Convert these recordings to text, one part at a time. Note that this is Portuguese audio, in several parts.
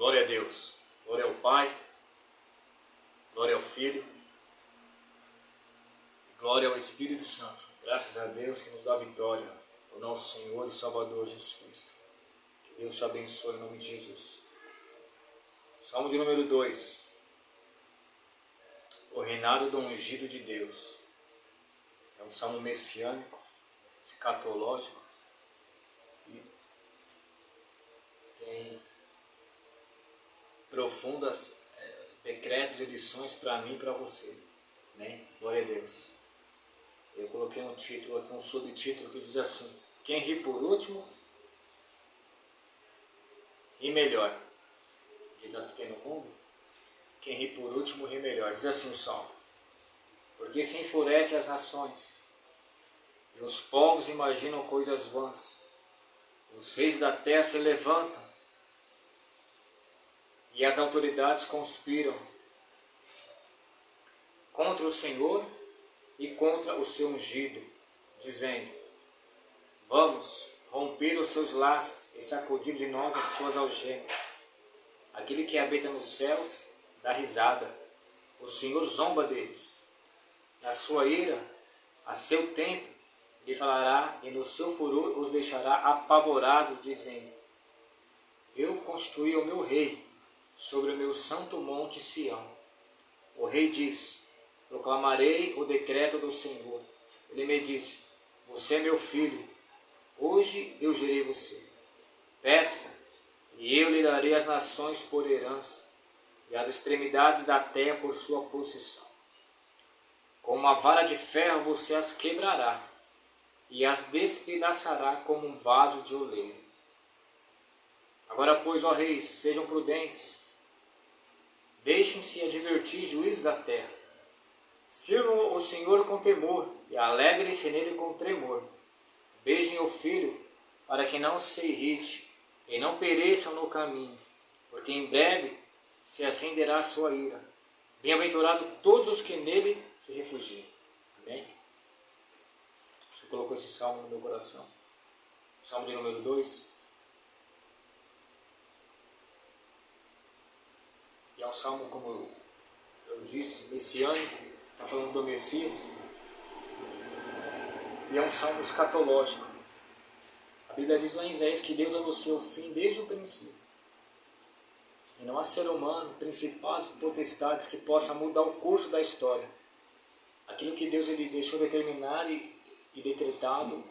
Glória a Deus. Glória ao Pai. Glória ao Filho. Glória ao Espírito Santo. Graças a Deus que nos dá vitória. O nosso Senhor e Salvador Jesus Cristo. Que Deus te abençoe em nome de Jesus. Salmo de número 2. O reinado do ungido de Deus. É um salmo messiânico, escatológico. E tem profundas decretos e lições para mim e para você. Né? Glória a Deus. Eu coloquei um título aqui, um subtítulo que diz assim: quem ri por último, ri melhor. O ditado que tem no mundo: quem ri por último, ri melhor. Diz assim o salmo: porque se enfurecem as nações, e os povos imaginam coisas vãs. Os reis da terra se levantam, e as autoridades conspiram contra o Senhor e contra o seu ungido, dizendo: vamos romper os seus laços e sacudir de nós as suas algemas. Aquele que habita nos céus dá risada, o Senhor zomba deles. Na sua ira, a seu tempo, lhe falará, e no seu furor os deixará apavorados, dizendo: eu constituí o meu rei sobre o meu santo monte Sião. O rei diz: proclamarei o decreto do Senhor. Ele me disse: você é meu filho, hoje eu gerei você. Peça, e eu lhe darei as nações por herança, e as extremidades da terra por sua possessão. Com uma vara de ferro você as quebrará, e as despedaçará como um vaso de oleiro. Agora, pois, ó reis, sejam prudentes, deixem-se advertir juízes da terra. Sirvam o Senhor com temor, e alegrem-se nele com tremor. Beijem o filho, para que não se irrite, e não pereçam no caminho, porque em breve se acenderá a sua ira. Bem-aventurado todos os que nele se refugiam. Amém? Você colocou esse salmo no meu coração. Salmo de número 2. E é um salmo, como eu disse, messiânico. Está falando do Messias. E é um salmo escatológico. A Bíblia diz lá em Isaías que Deus anunciou o fim desde o princípio. E não há ser humano, principados e potestades que possa mudar o curso da história. Aquilo que Deus ele deixou determinado e decretado,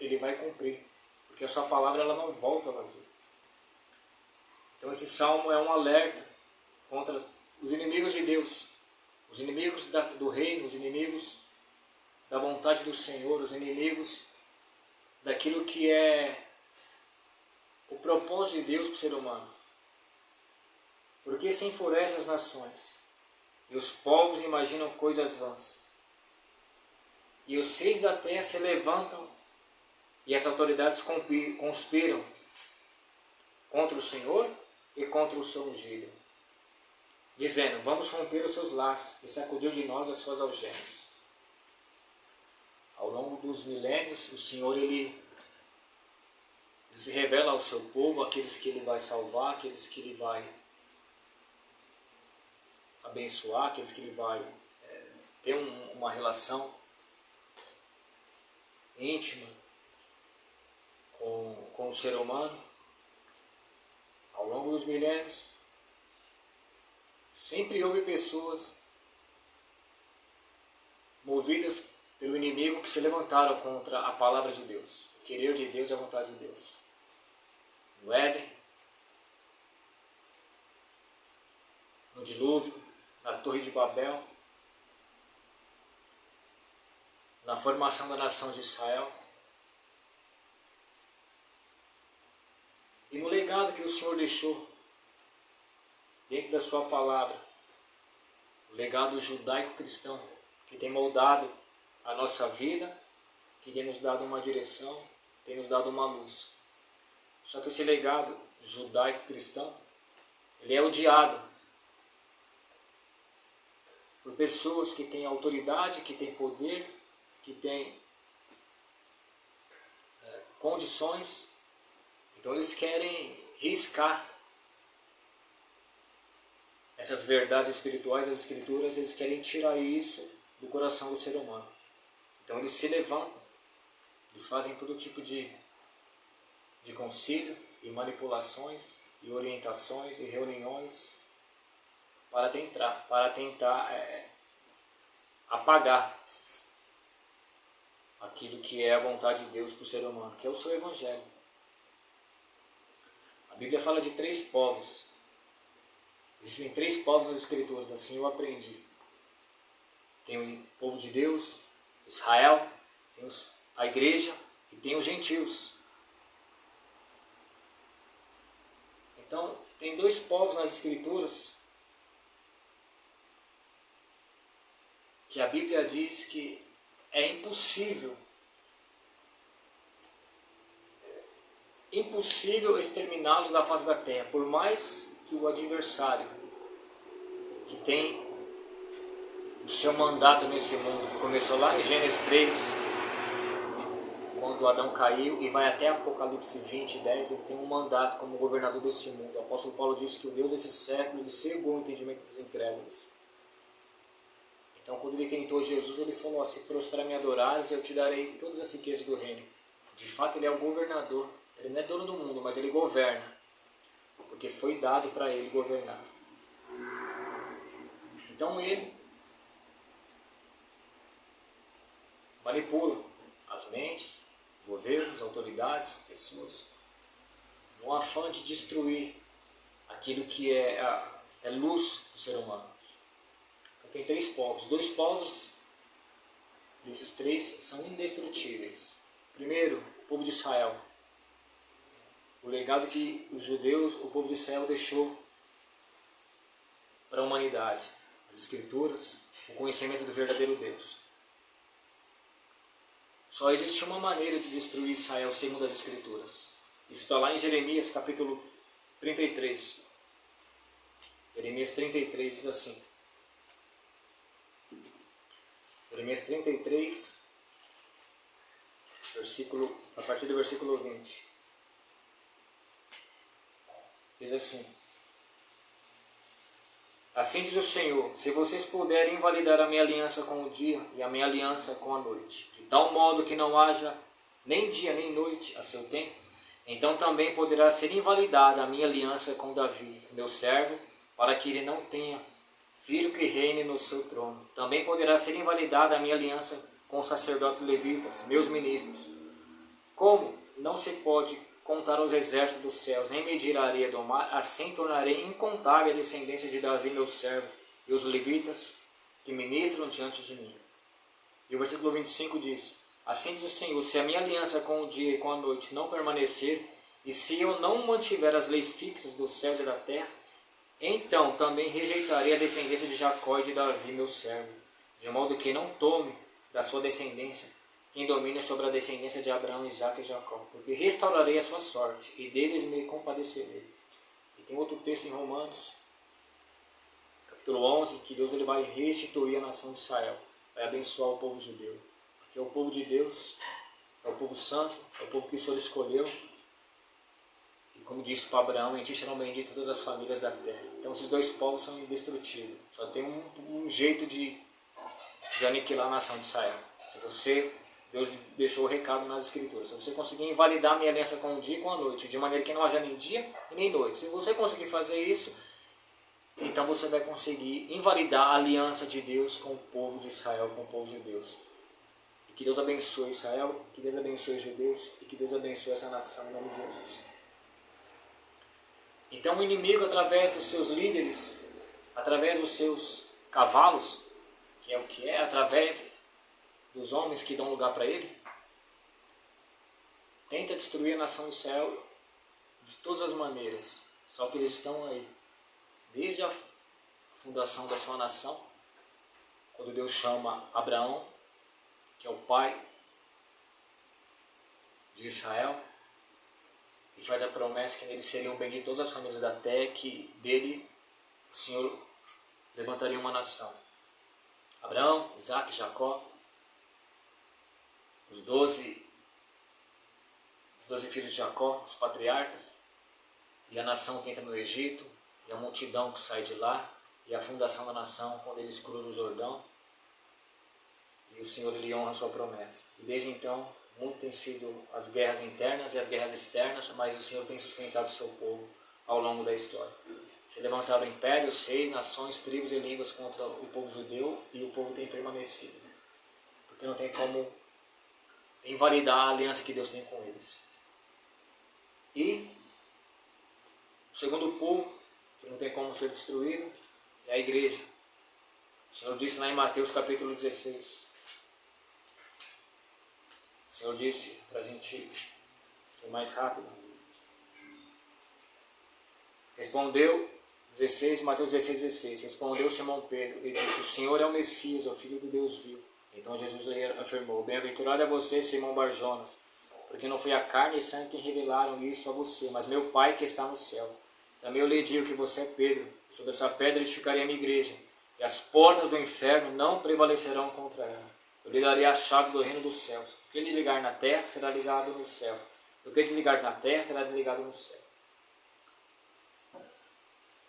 ele vai cumprir. Porque a sua palavra ela não volta vazia. Então esse salmo é um alerta contra os inimigos de Deus. Os inimigos do reino, os inimigos da vontade do Senhor, os inimigos daquilo que é o propósito de Deus para o ser humano. Porque se enfurecem as nações, e os povos imaginam coisas vãs. E os reis da terra se levantam, e as autoridades conspiram contra o Senhor e contra o seu ungido, dizendo: vamos romper os seus laços e sacudir de nós as suas algemas. Ao longo dos milênios, o Senhor ele se revela ao seu povo, aqueles que ele vai salvar, aqueles que ele vai abençoar, aqueles que ele vai ter uma relação íntima com o ser humano. Ao longo dos milênios, sempre houve pessoas movidas pelo inimigo que se levantaram contra a palavra de Deus, o querer de Deus e a vontade de Deus. No Éden, no dilúvio, na Torre de Babel, na formação da nação de Israel, e no legado que o Senhor deixou dentro da sua palavra, o legado judaico-cristão, que tem moldado a nossa vida, que tem nos dado uma direção, tem nos dado uma luz. Só que esse legado judaico-cristão, ele é odiado por pessoas que têm autoridade, que têm poder, que têm condições. Então eles querem riscar essas verdades espirituais das Escrituras, eles querem tirar isso do coração do ser humano. Então eles se levantam, eles fazem todo tipo de concílio e manipulações e orientações e reuniões para tentar apagar aquilo que é a vontade de Deus para o ser humano, que é o seu Evangelho. A Bíblia fala de 3 povos. Existem 3 povos nas Escrituras, assim eu aprendi. Tem o povo de Deus, Israel, tem a igreja e tem os gentios. Então, tem 2 povos nas Escrituras que a Bíblia diz que é impossível exterminá-los da face da terra, por mais que o adversário que tem o seu mandato nesse mundo, que começou lá em Gênesis 3, quando Adão caiu, e vai até Apocalipse 20, 10, ele tem um mandato como governador desse mundo. O apóstolo Paulo diz que o Deus desse século ele cegou o entendimento dos incrédulos. Então, quando ele tentou Jesus, ele falou: se prostrar me adorares, eu te darei todas as riquezas do reino. De fato, ele é o governador. Ele não é dono do mundo, mas ele governa, porque foi dado para ele governar. Então, ele manipula as mentes, governos, autoridades, pessoas, no afã de destruir aquilo que é luz do ser humano. Então, tem 3 povos. 2 povos desses 3 são indestrutíveis. Primeiro, o povo de Israel. O legado que os judeus, o povo de Israel deixou para a humanidade. As Escrituras, o conhecimento do verdadeiro Deus. Só existe uma maneira de destruir Israel segundo as Escrituras. Isso está lá em Jeremias capítulo 33. Jeremias 33 diz assim. Jeremias 33, a partir do versículo 20. Diz assim: assim diz o Senhor, se vocês puderem invalidar a minha aliança com o dia e a minha aliança com a noite, de tal modo que não haja nem dia nem noite a seu tempo, então também poderá ser invalidada a minha aliança com Davi, meu servo, para que ele não tenha filho que reine no seu trono. Também poderá ser invalidada a minha aliança com os sacerdotes levitas, meus ministros. Como não se pode contar os exércitos dos céus, nem medir a areia do mar, assim tornarei incontável a descendência de Davi, meu servo, e os levitas que ministram diante de mim. E o versículo 25 diz: assim diz o Senhor, se a minha aliança com o dia e com a noite não permanecer, e se eu não mantiver as leis fixas dos céus e da terra, então também rejeitarei a descendência de Jacó e de Davi, meu servo, de modo que não tome da sua descendência quem domina sobre a descendência de Abraão, Isaque e Jacó, porque restaurarei a sua sorte, e deles me compadecerei. E tem outro texto em Romanos, capítulo 11, que Deus ele vai restituir a nação de Israel, vai abençoar o povo judeu, porque é o povo de Deus, é o povo santo, é o povo que o Senhor escolheu, e como disse para Abraão, em ti serão benditas todas as famílias da terra. Então esses 2 povos são indestrutíveis, só tem um jeito de aniquilar a nação de Israel. Deus deixou o recado nas Escrituras. Se você conseguir invalidar a minha aliança com o dia e com a noite, de maneira que não haja nem dia e nem noite, se você conseguir fazer isso, então você vai conseguir invalidar a aliança de Deus com o povo de Israel, com o povo de Deus. E que Deus abençoe Israel, que Deus abençoe os judeus e que Deus abençoe essa nação em nome de Jesus. Então o inimigo, através dos seus líderes, através dos seus cavalos, que é o que é, através dos homens que dão lugar para ele, tenta destruir a nação do céu de todas as maneiras. Só que eles estão aí, desde a fundação da sua nação, quando Deus chama Abraão, que é o pai de Israel, e faz a promessa que nele seriam benditas todas as famílias da terra, que dele o Senhor levantaria uma nação. Abraão, Isaque, Jacó, os 12 filhos de Jacó, os patriarcas, e a nação que entra no Egito, e a multidão que sai de lá, e a fundação da nação, quando eles cruzam o Jordão, e o Senhor ele honra a sua promessa. E desde então, muito tem sido as guerras internas e as guerras externas, mas o Senhor tem sustentado o seu povo ao longo da história. Se levantaram impérios, reis, nações, tribos e línguas contra o povo judeu, e o povo tem permanecido. Porque não tem como invalidar a aliança que Deus tem com eles. E o segundo povo, que não tem como ser destruído, é a igreja. O Senhor disse lá em Mateus capítulo 16. O Senhor disse, para a gente ser mais rápido. Respondeu, Mateus 16. Respondeu Simão Pedro e disse: o Senhor é o Messias, o Filho do Deus vivo. Então Jesus afirmou: bem-aventurado é você, Simão Barjonas, porque não foi a carne e sangue que revelaram isso a você, mas meu Pai que está nos céus. Também eu lhe digo que você é Pedro, e sobre essa pedra edificarei a minha igreja, e as portas do inferno não prevalecerão contra ela. Eu lhe darei a chave do reino dos céus. O que ele ligar na terra será ligado no céu, o que desligar na terra será desligado no céu.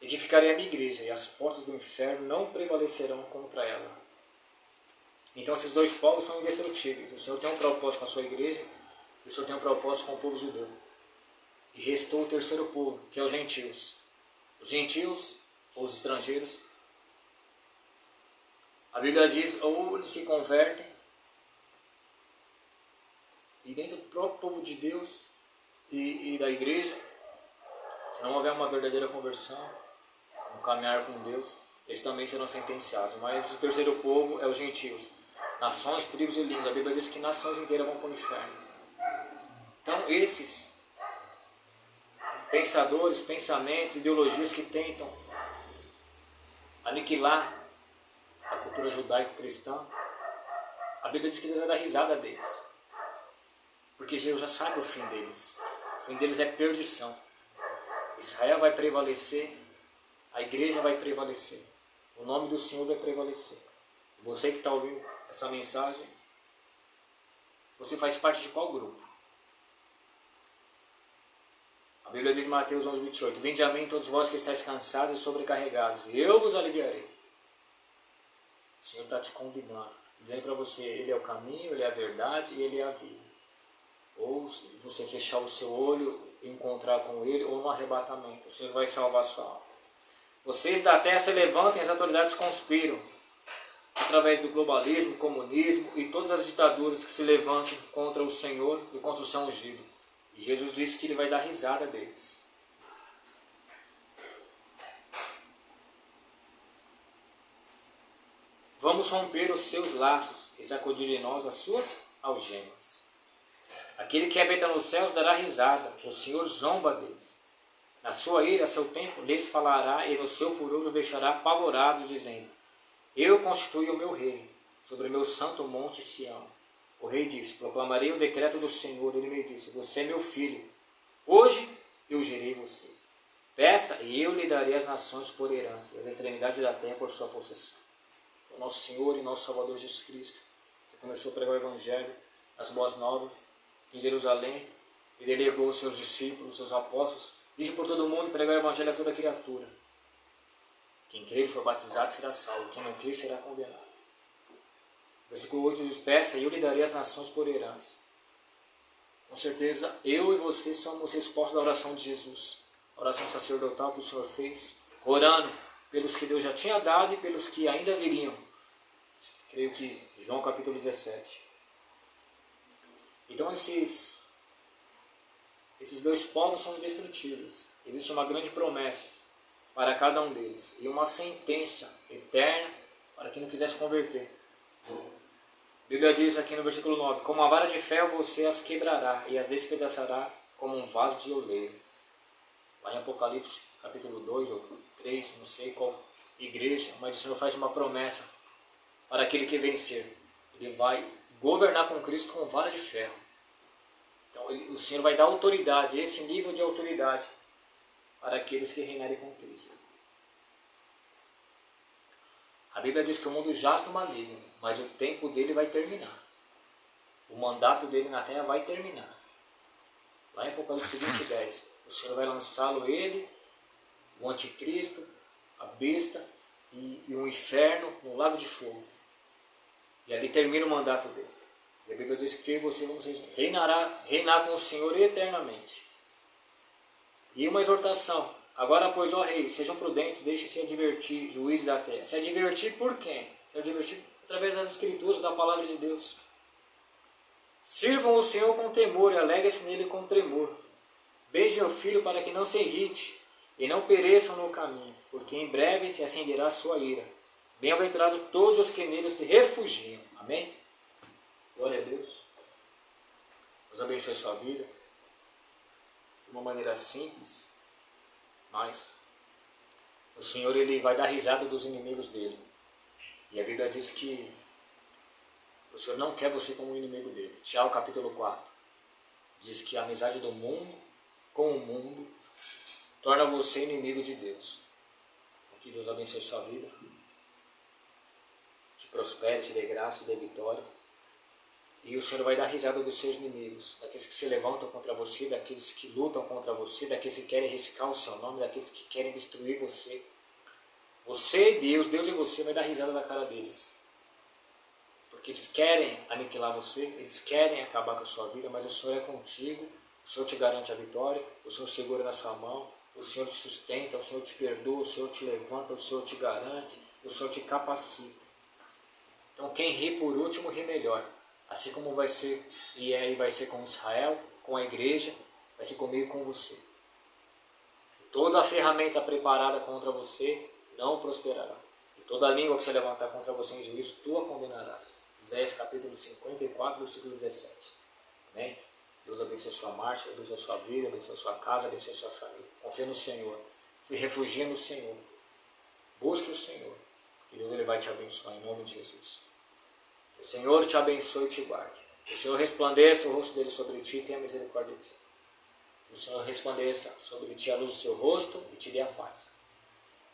Edificarei a minha igreja, e as portas do inferno não prevalecerão contra ela. Então esses dois povos são indestrutíveis. O Senhor tem um propósito com a sua igreja, e o Senhor tem um propósito com o povo judeu. E restou o terceiro povo, que é os gentios. Os gentios, ou os estrangeiros, a Bíblia diz, ou eles se convertem, e dentro do próprio povo de Deus e da igreja, se não houver uma verdadeira conversão, um caminhar com Deus, eles também serão sentenciados. Mas o terceiro povo é os gentios, nações, tribos e línguas. A Bíblia diz que nações inteiras vão para o inferno. Então esses pensadores, pensamentos, ideologias que tentam aniquilar a cultura judaico-cristã, a Bíblia diz que Deus vai dar risada deles, porque Deus já sabe o fim deles. O fim deles é perdição. Israel vai prevalecer, a igreja vai prevalecer, o nome do Senhor vai prevalecer. Você que está ouvindo essa mensagem, você faz parte de qual grupo? A Bíblia diz em Mateus 11:28, vinde a mim todos vós que estáis cansados e sobrecarregados, e eu vos aliviarei. O Senhor está te convidando, dizendo para você, Ele é o caminho, Ele é a verdade e Ele é a vida. Ou se você fechar o seu olho e encontrar com Ele, ou no arrebatamento, o Senhor vai salvar a sua alma. Vocês da terra se levantem, as autoridades conspiram, através do globalismo, comunismo e todas as ditaduras que se levantam contra o Senhor e contra o seu ungido. E Jesus disse que Ele vai dar risada deles. Vamos romper os seus laços e sacudir de nós as suas algemas. Aquele que habita nos céus dará risada, o Senhor zomba deles. Na sua ira, a seu tempo, lhes falará e no seu furor os deixará apavorados, dizendo, eu constituí o meu rei sobre o meu santo monte Sião. O rei disse, proclamarei o decreto do Senhor. Ele me disse, você é meu filho, hoje eu gerei você. Peça e eu lhe darei as nações por herança e as extremidades da terra por sua possessão. O nosso Senhor e nosso Salvador Jesus Cristo, que começou a pregar o Evangelho, as boas novas, em Jerusalém, e delegou seus discípulos, seus apóstolos, ide por todo mundo e pregar o Evangelho a toda criatura. Quem crer e for batizado será salvo, quem não crer será condenado. Versículo 8 diz, peça e eu lhe darei as nações por herança. Com certeza, eu e você somos respostas da oração de Jesus, a oração sacerdotal que o Senhor fez, orando pelos que Deus já tinha dado e pelos que ainda viriam. Creio que João capítulo 17. Então esses dois povos são indestrutíveis. Existe uma grande promessa para cada um deles e uma sentença eterna para quem não quiser se converter. A Bíblia diz aqui no versículo 9, como a vara de ferro você as quebrará e a despedaçará como um vaso de oleiro. Lá em Apocalipse capítulo 2 ou 3, não sei qual igreja, mas o Senhor faz uma promessa para aquele que vencer. Ele vai governar com Cristo com vara de ferro. Então o Senhor vai dar autoridade, esse nível de autoridade, para aqueles que reinarem com Cristo. A Bíblia diz que o mundo jaz no maligno, mas o tempo dele vai terminar. O mandato dele na terra vai terminar. Lá em Apocalipse 20:10, o Senhor vai lançá-lo, ele, o anticristo, a besta, e um inferno no lago de fogo. E ali termina o mandato dele. E a Bíblia diz que vocês reinar com o Senhor eternamente. E uma exortação. Agora, pois, ó rei, sejam prudentes, deixem-se advertir, juízes da terra. Se advertir por quem? Se advertir através das Escrituras, da palavra de Deus. Sirvam o Senhor com temor e alegrem-se nele com tremor. Beijem o filho para que não se irrite e não pereçam no caminho, porque em breve se acenderá a sua ira. Bem-aventurados todos os que nele se refugiam. Amém? Glória a Deus. Deus abençoe a sua vida. De uma maneira simples, mas o Senhor ele vai dar risada dos inimigos dele. E a Bíblia diz que o Senhor não quer você como inimigo dele. Tiago capítulo 4 diz que a amizade do mundo com o mundo torna você inimigo de Deus. Que Deus abençoe a sua vida, te prospere, te dê graça, te dê vitória. E o Senhor vai dar risada dos seus inimigos, daqueles que se levantam contra você, daqueles que lutam contra você, daqueles que querem riscar o seu nome, daqueles que querem destruir você. Você e Deus e você vai dar risada da cara deles. Porque eles querem aniquilar você, eles querem acabar com a sua vida, mas o Senhor é contigo, o Senhor te garante a vitória, o Senhor segura na sua mão, o Senhor te sustenta, o Senhor te perdoa, o Senhor te levanta, o Senhor te garante, o Senhor te capacita. Então quem ri por último, ri melhor. Assim como vai ser, e vai ser com Israel, com a igreja, vai ser comigo e com você. Toda a ferramenta preparada contra você não prosperará. E toda a língua que se levantar contra você em juízo, tu a condenarás. Isaías capítulo 54, versículo 17. Amém? Deus abençoe a sua marcha, abençoe a sua vida, abençoe a sua casa, abençoe a sua família. Confia no Senhor. Se refugie no Senhor. Busque o Senhor. Que Deus ele vai te abençoar em nome de Jesus. Que o Senhor te abençoe e te guarde. Que o Senhor resplandeça o rosto dele sobre ti e tenha misericórdia de ti. Que o Senhor resplandeça sobre ti a luz do seu rosto e te dê a paz.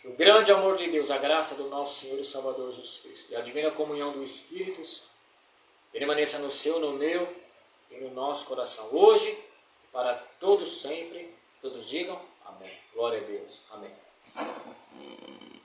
Que o grande amor de Deus, a graça do nosso Senhor e Salvador Jesus Cristo e a divina comunhão do Espírito Santo permaneça no seu, no meu e no nosso coração, hoje e para todos sempre. Todos digam amém. Glória a Deus. Amém.